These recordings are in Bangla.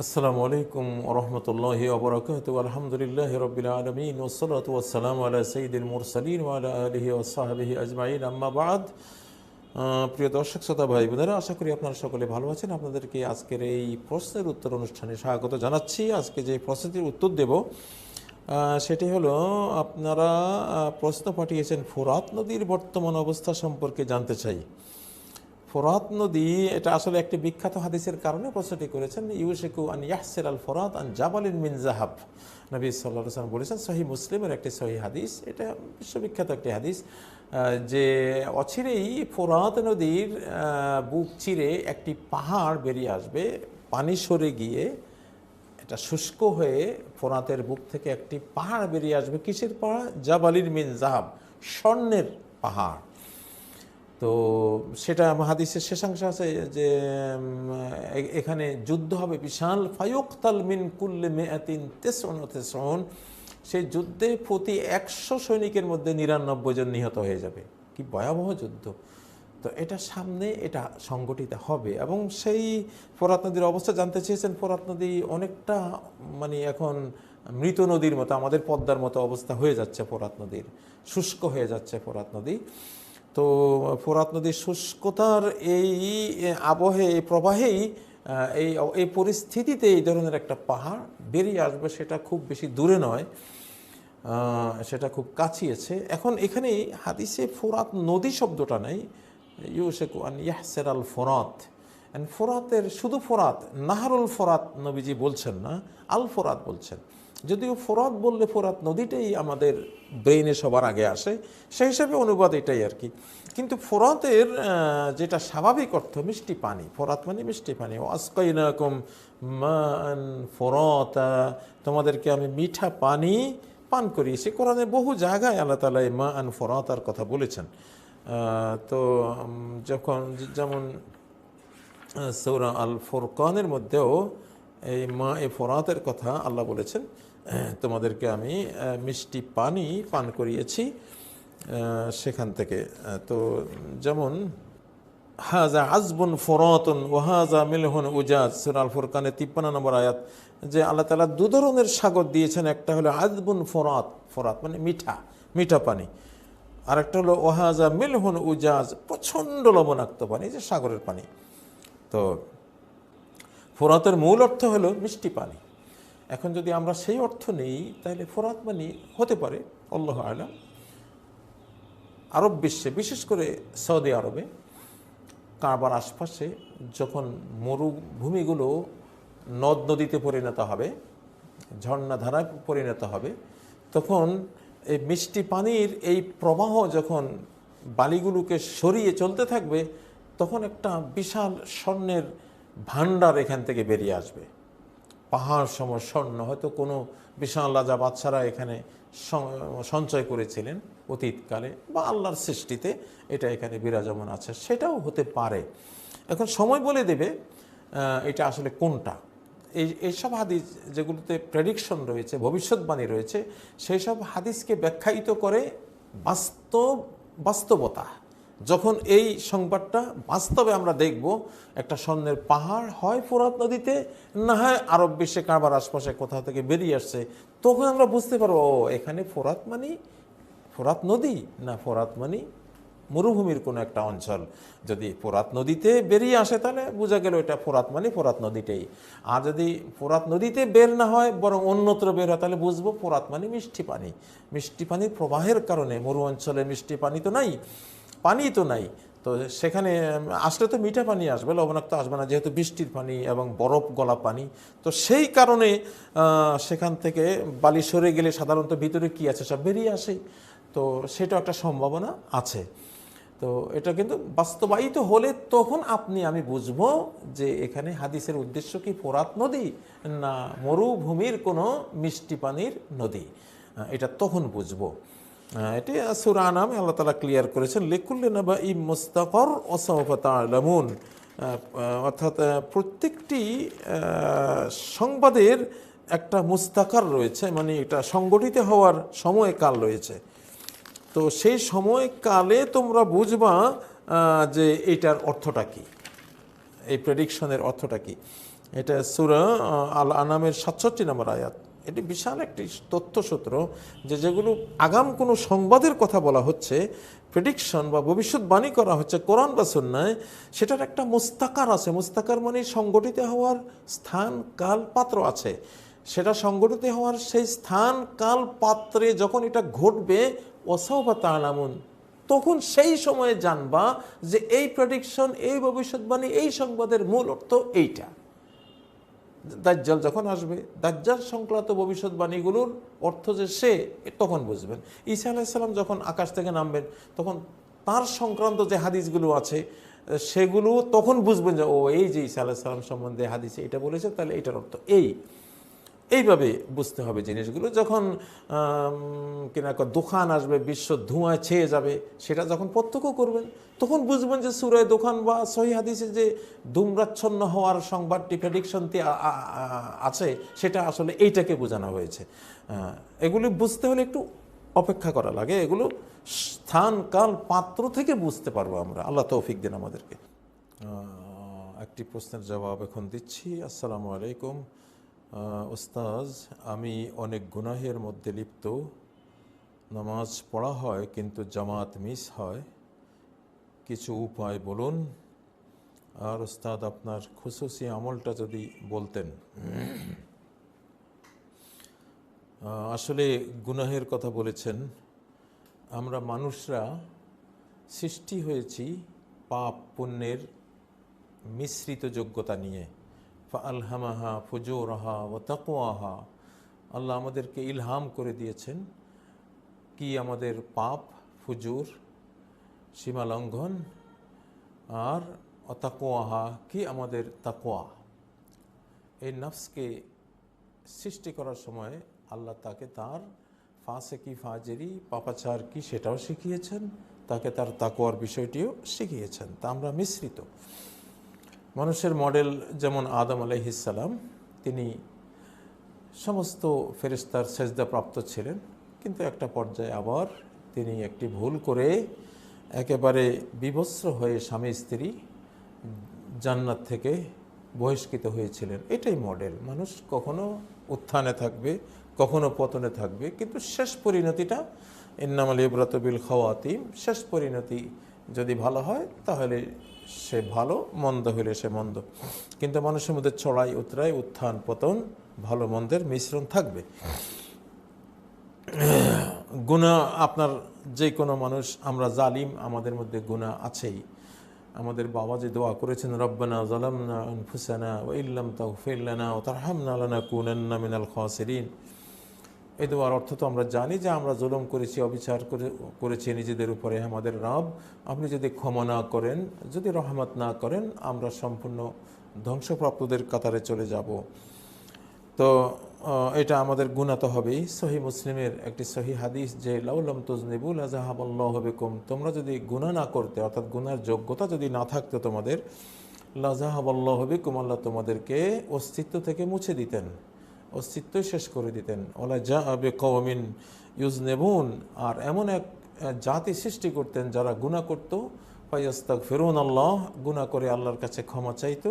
আসসালামু আলাইকুম ওয়া রাহমাতুল্লাহি ওয়া বারাকাতুহু আলহামদুলিল্লাহি রাব্বিল আলামিন ওয়াসসালাতু ওয়াসসালামু আলা সাইয়্যিদিল মুরসালিন ওয়া আলা আলিহি ওয়া সাহবিহি আজমাইন আম্মা বাদ। প্রিয় দর্শক শ্রোতা ভাই বোনেরা, আশা করি আপনারা সকলে ভালো আছেন। আপনাদেরকে আজকের এই প্রশ্নের উত্তর অনুষ্ঠানে স্বাগত জানাচ্ছি। আজকে যে প্রশ্নটির উত্তর দেব সেটি হলো, আপনারা প্রশ্ন পাঠিয়েছেন ফোরাত নদীর বর্তমান অবস্থা সম্পর্কে জানতে চাই। ফোরাত নদী, এটা আসলে একটি বিখ্যাত হাদিসের কারণে প্রশ্নটি করেছেন। ইউশিকু আন ইয়াহসির আল ফোরাত আন জাবালিন মিন জাহাব, নবী সাল্লাল্লাহু আলাইহি ওয়াসাল্লাম বলেছেন। সহিহ মুসলিমের একটি সহিহ হাদিস, এটা বিশ্ববিখ্যাত একটি হাদিস, যে অচিরেই ফোরাত নদীর বুক চিরে একটি পাহাড় বেরিয়ে আসবে, পানি সরে গিয়ে এটা শুষ্ক হয়ে ফোরাতের বুক থেকে একটি পাহাড় বেরিয়ে আসবে। কিসের পাহাড়? জাবালিন মিন জাহাব, স্বর্ণের পাহাড়। তো সেটা হাদিসের শেষাংশ আছে যে এখানে যুদ্ধ হবে বিশাল, ফায়ুকতাল মিন কুল্লি মিআতিন তিসউন ওয়া তিসউন, সেই যুদ্ধে প্রতি 100 সৈনিকের মধ্যে 99 জন নিহত হয়ে যাবে। কি ভয়াবহ যুদ্ধ! তো এটা সামনে, এটা সংগঠিত হবে। এবং সেই ফোরাত নদীর অবস্থা জানতে চেয়েছেন। ফোরাত নদী অনেকটা এখন মৃত নদীর মতো, আমাদের পদ্মার মতো অবস্থা হয়ে যাচ্ছে ফোরাত নদীর, শুষ্ক হয়ে যাচ্ছে ফোরাত নদী। তো ফোরাত নদীর শুষ্কতার এই আবহে, এই প্রবাহেই, এই পরিস্থিতিতে এই ধরনের একটা পাহাড় বেরিয়ে আসবে, সেটা খুব বেশি দূরে নয়, সেটা খুব কাছিয়েছে। এখন এখানে হাদিসে ফোরাত নদী শব্দটা নেই, ইউশিকু আন ইয়াহসির আল ফোরাত। ফোরাতের শুধু ফোরাত, নাহরুল ফোরাত নবীজি বলছেন না, আল ফোরাত বলছেন। যদিও ফোরাত বললে ফোরাত নদীটাই আমাদের ব্রেইনে সবার আগে আসে, সেই হিসাবে অনুবাদ এটাই আর কি। কিন্তু ফোরাতের যেটা স্বাভাবিক অর্থ মিষ্টি পানি, ফোরাত মানে মিষ্টি পানি। ওয়াসকাইনাকুম মান ফোরাতা, তোমাদেরকে আমি মিঠা পানি পান করিয়েছি। কোরআনে বহু জায়গায় আল্লাহ তাআলা মা আন ফোরাতার কথা বলেছেন। তো যেমন সূরা আল ফুরকানের মধ্যেও এই মা এ ফোরাতের কথা আল্লাহ বলেছেন, তোমাদেরকে আমি মিষ্টি পানি পান করিয়েছি সেখান থেকে। তো যেমন হাজা আজবুন ফোরাতুন ওয়াহাজা মিলহুন উজাজ, সূরা আল ফুরকানের 53 নম্বর আয়াত, যে আল্লাহ তাআলা দু ধরনের সাগর দিয়েছেন। একটা হলো আজবুন ফোরাত, ফোরাত মানে মিঠা, মিঠা পানি। আরেকটা হলো ওয়াহাজা মিলহুন উজাজ, প্রচণ্ড লবণাক্ত পানি, যে সাগরের পানি। তো ফোরাতের মূল অর্থ হলো মিষ্টি পানি। এখন যদি আমরা সেই অর্থ নেই, তাহলে ফোরাত মানে হতে পারে, আল্লাহু আ'লাম, আরব বিশ্বে, বিশেষ করে সৌদি আরবে, কাবার আশপাশে যখন মরুভূমিগুলো নদ নদীতে পরিণত হবে, ঝর্ণা ধারায় পরিণত হবে, তখন এই মিষ্টি পানির এই প্রবাহ যখন বালিগুলোকে সরিয়ে চলতে থাকবে, তখন একটা বিশাল স্বর্ণের ভাণ্ডার এখান থেকে বেরিয়ে আসবে। পাহাড় সম স্বর্ণ, হয়তো কোনো বিশাল রাজা বাদশারা এখানে সঞ্চয় করেছিলেন অতীতকালে, বা আল্লাহর সৃষ্টিতে এটা এখানে বিরাজমান আছে, সেটাও হতে পারে। এখন সময় বলে দেবে এটা আসলে কোনটা। এইসব হাদিস যেগুলোতে প্রেডিকশন রয়েছে, ভবিষ্যৎবাণী রয়েছে, সেই সব হাদিসকে ব্যাখ্যায়িত করে বাস্তবতা। যখন এই সংবাদটা বাস্তবে আমরা দেখব, একটা স্বর্ণের পাহাড় হয় ফোরাত নদীতে, না হয় আরব বিশ্বে কাবার আশপাশে কোথাও থেকে বেরিয়ে আসছে, তখন আমরা বুঝতে পারবো ও এখানে ফোরাত ফোরাত নদী না, ফোরাত মরুভূমির কোনো একটা অঞ্চল। যদি ফোরাত নদীতে বেরিয়ে আসে, তাহলে বোঝা গেল এটা ফোরাত ফোরাত নদীটাই। আর যদি ফোরাত নদীতে বের না হয়, বরং অন্যত্র বের হয়, তাহলে বুঝবো ফোরাত মিষ্টি পানি। মিষ্টি পানির প্রবাহের কারণে, মরু অঞ্চলে মিষ্টি পানি তো নাই, পানি তো নাই, তো সেখানে আসলে তো মিঠা পানি আসবে, লবণাক্ত আসবে না, যেহেতু বৃষ্টির পানি এবং বরফ গলা পানি। তো সেই কারণে সেখান থেকে বালি সরে গেলে সাধারণত ভিতরে কি আছে সব বেরিয়ে আসে। তো সেটা একটা সম্ভাবনা আছে। তো এটা কিন্তু বাস্তবায়িত হলে তখন আমি বুঝবো যে এখানে হাদিসের উদ্দেশ্য কি ফোরাত নদী না মরুভূমির কোনো মিষ্টি পানির নদী, এটা তখন বুঝবো। এটি সূরা আনামে আল্লাহ তাআলা ক্লিয়ার করেছেন, লিকুল্লি নাবাইম মুস্তাকর ওয়া সাওফা তা'লামুন, অর্থাৎ প্রত্যেকটি সংবাদের একটা মুস্তাকার রয়েছে, মানে এটা সংগঠিত হওয়ার সময়কাল রয়েছে। তো সেই সময়কালে তোমরা বুঝবা যে এটার অর্থটা কি, এই প্রেডিকশনের অর্থটা কি। এটা সূরা আল আনামের 67 নম্বর আয়াত। এটি বিশাল একটি তথ্যসূত্র যেগুলো আগাম কোনো সংবাদের কথা বলা হচ্ছে, প্রেডিকশন বা ভবিষ্যৎবাণী করা হচ্ছে কোরআন বা সুন্নায়, সেটার একটা মুস্তাকার আছে। মুস্তাকার মানে সংগঠিত হওয়ার স্থান, কাল, পাত্র আছে। সেটা সংগঠিত হওয়ার সেই স্থান, কাল, পাত্রে যখন এটা ঘটবে, ওয়াসাউফা তা'লামুন, তখন সেই সময়ে জানবা যে এই প্রেডিকশন, এই ভবিষ্যৎবাণী, এই সংবাদের মূল অর্থ এইটা। দাজ্জাল যখন আসবে, দাজ্জাল সংক্রান্ত ভবিষ্যৎবাণীগুলোর অর্থ যে সে, তখন বুঝবেন। ঈসা আলাইহিস সালাম যখন আকাশ থেকে নামবেন, তখন তার সংক্রান্ত যে হাদিসগুলো আছে সেগুলো তখন বুঝবেন যে ও, এই যে ঈসা আলাইহিস সালাম সম্বন্ধে হাদিসে এটা বলেছে, তাহলে এটার অর্থ এইভাবে বুঝতে হবে জিনিসগুলো। যখন কিনা দোকান আসবে, বিশ্ব ধোঁয়ায় ছেয়ে যাবে, সেটা যখন প্রত্যক্ষ করবেন, তখন বুঝবেন যে সূরা দোকান বা সহিহ হাদিসে যে ধূম্রাচ্ছন্ন হওয়ার সংবাদটি, প্রেডিকশনটি আছে, সেটা আসলে এইটাকে বোঝানো হয়েছে। এগুলি বুঝতে হলে একটু অপেক্ষা করা লাগে। এগুলো স্থান, কাল, পাত্র থেকে বুঝতে পারবো আমরা। আল্লাহ তৌফিক দিন আমাদেরকে। একটি প্রশ্নের জবাব এখন দিচ্ছি। আসসালামু আলাইকুম উস্তাজ, আমি অনেক গুনাহের মধ্যে লিপ্ত। নামাজ পড়া হয় কিন্তু জামাত মিস হয়, কিছু উপায় বলুন। আর উস্তাদ, আপনার খুশুসি আমলটা যদি বলতেন। আসলে গুনাহের কথা বলেছেন। আমরা মানুষরা সৃষ্টি হয়েছি পাপ পুণ্যের মিশ্রিত যোগ্যতা নিয়ে। ফাআলহামাহা ফুজুরাহা ওয়া তাকওয়াহা, আল্লাহ আমাদেরকে ইলহাম করে দিয়েছেন কি আমাদের পাপ, ফুজুর, সীমা লঙ্ঘন, আর তাকওয়াহা কি আমাদের তাকওয়া। এই নফসকে সৃষ্টি করার সময় আল্লাহ তাকে তার ফাসেকি, ফাজেরি, পাপাচার কি সেটাও শিখিয়েছেন, তাকে তার তাকওয়ার বিষয়টিও শিখিয়েছেন। তা আমরা মিশ্রিত। মানুষের মডেল যেমন আদম আলাইহিস সালাম, তিনি সমস্ত ফেরেশতার সেজদাপ্রাপ্ত ছিলেন, কিন্তু একটা পর্যায়ে আবার তিনি একটি ভুল করে একেবারে বিভস্র হয়ে স্বামী স্ত্রী জান্নাত থেকে বহিষ্কৃত হয়েছিলেন। এটাই মডেল। মানুষ কখনো উত্থানে থাকবে, কখনো পতনে থাকবে, কিন্তু শেষ পরিণতিটা ইন্নামাল ইবরাতু বিল খাওয়াতিম, শেষ পরিণতি যদি ভালো হয় তাহলে সে ভালো, মন্দ হলে সে মন্দ। কিন্তু মানুষের মধ্যে চড়াই উতরাই, উত্থান পতন, ভালো মন্দের মিশ্রণ থাকবে। গুনাহ, আপনার যে কোনো মানুষ, আমরা জালিম, আমাদের মধ্যে গুনাহ আছেই। আমাদের বাবা যে দোয়া করেছেন, রব্বানা যালামনা আনফুসানা ওয়া ইল্লাম তাগফির লানা ওয়া তারহামনা লানাকুনান্না মিনাল খাসিরিন। এই দোয়ার অর্থ তো আমরা জানি যে আমরা জুলুম করেছি, অবিচার করেছি নিজেদের উপরে। আমাদের রব, আপনি যদি ক্ষমা না করেন, যদি রহমত না করেন, আমরা সম্পূর্ণ ধ্বংসপ্রাপ্তদের কাতারে চলে যাব। তো এটা আমাদের গুনাহ তো হবেই। সহিহ মুসলিমের একটি সহিহ হাদিস যে লাউলাম তুজনিবু লাযাহাবাল্লাহু বিকুম, তোমরা যদি গুনাহ না করতে, অর্থাৎ গুনার যোগ্যতা যদি না থাকতো তোমাদের, লাযাহাবাল্লাহু বিকুম, আল্লাহ তোমাদেরকে অস্তিত্ব থেকে মুছে দিতেন, অস্তিত্বই শেষ করে দিতেন। ওয়ালা জাআ বিকওমিন ইউজনিবুন, আর এমন এক জাতি সৃষ্টি করতেন যারা গুনাহ করত, ফায়াস্তাগফিরুনাল্লাহ, গুনাহ করে আল্লাহর কাছে ক্ষমা চাইতো,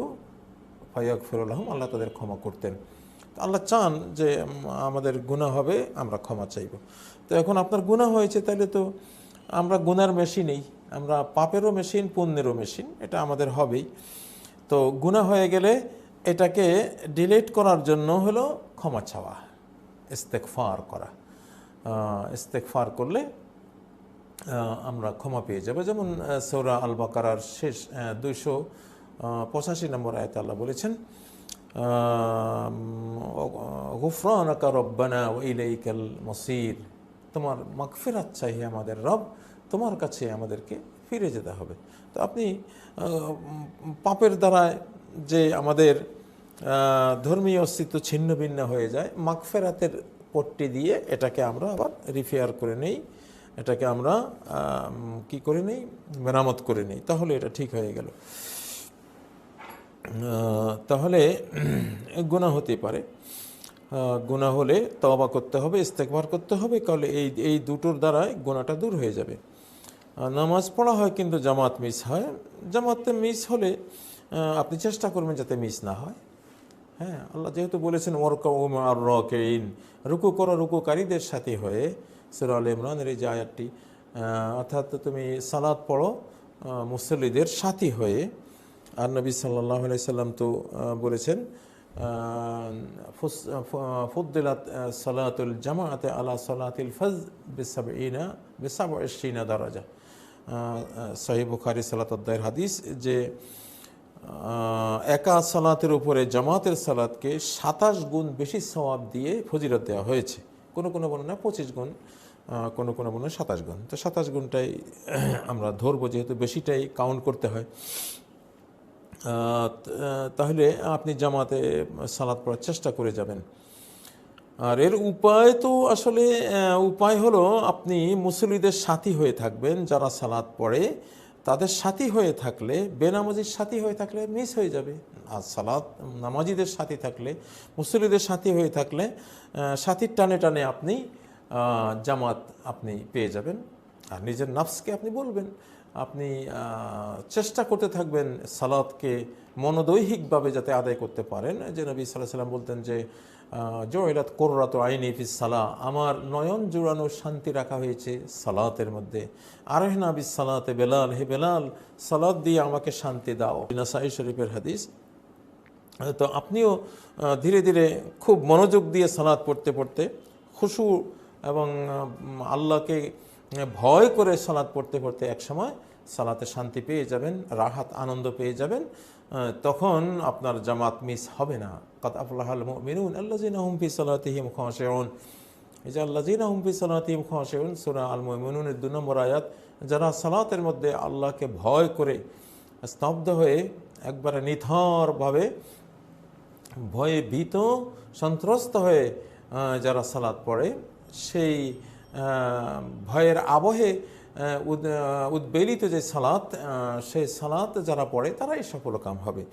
ফায়াগফিরু লাহুম, আল্লাহ তাদের ক্ষমা করতেন। আল্লাহ চান যে আমাদের গুনাহ হবে, আমরা ক্ষমা চাইব। তো এখন আপনার গুনাহ হয়েছে, তাহলে তো আমরা গুনার মেশিনেই, আমরা পাপেরও মেশিন, পুণ্যেরও মেশিন, এটা আমাদের হবেই। তো গুনাহ হয়ে গেলে এটাকে ডিলিট করার জন্য হলো ক্ষমা চাওয়া, ইস্তেগফার করা। ইস্তেগফার করলে আমরা ক্ষমা পেয়ে যাব। যেমন সূরা আল বাকারার শেষ 285 নম্বর আয়াতে আল্লাহ বলেছেন, গুফরানাকা রব্বানা ওয়া ইলাইকাল মাসির, তোমার মাগফিরাত চাই আমাদের রব, তোমার কাছে আমাদেরকে ফিরে যেতে হবে। তো আপনি পাপের দ্বারা যে আমাদের ধর্মীয় অস্তিত্ব ছিন্ন ভিন্ন হয়ে যায়, মাগফিরাতের পট্টি দিয়ে এটাকে আমরা আবার রিপেয়ার করে নেই, এটাকে আমরা কি করে নেই, মেরামত করে নেই, তাহলে এটা ঠিক হয়ে গেল। তাহলে গুনাহ হতে পারে। গুনাহ হলে তওবা করতে হবে, ইস্তেগফার করতে হবে, তাহলে এই দুটোর দ্বারাই গুনাহটা দূর হয়ে যাবে। নামাজ পড়া হয় কিন্তু জামাত মিস হয়। জামাতে মিস হলে আপনি চেষ্টা করবেন যাতে মিস না হয়। হ্যাঁ, আল্লাহ যেহেতু বলেছেন ওয়ারকাউ মা'আর রাকিঈন, রুকু করো রুকুকারীদের সাথে হয়ে, সূরা আলে ইমরানের এই যে আয়াতটি, অর্থাৎ তুমি সালাত পড়ো মুসল্লিদের সাথী হয়ে। আর নবী সাল্লাল্লাহু আলাইহি সাল্লাম তো বলেছেন ফুদ্দিলাত সালাতুল জামাআতে আলা সালাতিল ফজ বিসাবঈনা দারাজা, সহিহ বুখারী সালাতুদ্দায়ের হাদিস, যে একা সালাতের উপরে জামাতের সালাতকে 27 গুণ বেশি সওয়াব দিয়ে ফজিলত দেওয়া হয়েছে। কোনো কোনো বর্ণনা 25 গুণ, কোনো কোনো বর্ণনা 27 গুণ। তো 27 গুণটাই আমরা ধরবো, যেহেতু বেশিটাই কাউন্ট করতে হয়। তাহলে আপনি জামাতে সালাত পড়ার চেষ্টা করে যাবেন। আর এর উপায় তো আসলে উপায় হলো আপনি মুসল্লিদের সাথী হয়ে থাকবেন। যারা সালাত পড়ে তাদের সাথী হয়ে থাকলে, বেনামাজির সাথী হয়ে থাকলে মিস হয়ে যাবে। আর সালাত নামাজিদের সাথী থাকলে, মুসল্লিদের সাথী হয়ে থাকলে সাথীর টানে টানে আপনি জামাত আপনি পেয়ে যাবেন। আর নিজের নাফসকে আপনি বলবেন, আপনি চেষ্টা করতে থাকবেন সালাতকে মনোদৈহিকভাবে যাতে আদায় করতে পারেন। যে নবী সাল্লাল্লাহু আলাইহি ওয়াসাল্লাম বলতেন যে জুইলাত কুররাতু আইনি ফিস সালাহ, আমার নয়ন জুড়ানো শান্তি রাখা হয়েছে সালাতের মধ্যে। আরহিনা বিস সালাতে বেলাল, হে বেলাল সালাত দিয়ে আমাকে শান্তি দাও, নাসাই শরীফের হাদিস। তো আপনিও ধীরে ধীরে খুব মনোযোগ দিয়ে সালাত পড়তে পড়তে, খুশু এবং আল্লাহকে ভয় করে সালাত পড়তে পড়তে একসময় সালাতে শান্তি পেয়ে যাবেন, রাহাত আনন্দ পেয়ে যাবেন। তখন আপনার জামাত মিস হবে না। কাদ আফলাহাল মুমিনুন আল্লাযিনা হুম ফি সালাতিহিম খাশিউন। এই যে আল্লাযিনা হুম ফি সালাতিহিম খাশিউন, সূরা আল মুমিনুনের 2 নম্বর আয়াত। যারা সালাতের মধ্যে আল্লাহকে ভয় করে স্তব্ধ হয়ে একবারে নিথরভাবে ভয়ে ভীত সন্ত্রস্ত হয়ে যারা সালাত পড়ে, সেই ভয়ের আবহে উদ্বেলিত যে সালাত, সেই সালাত যারা পড়ে তারাই সফলকাম হবে।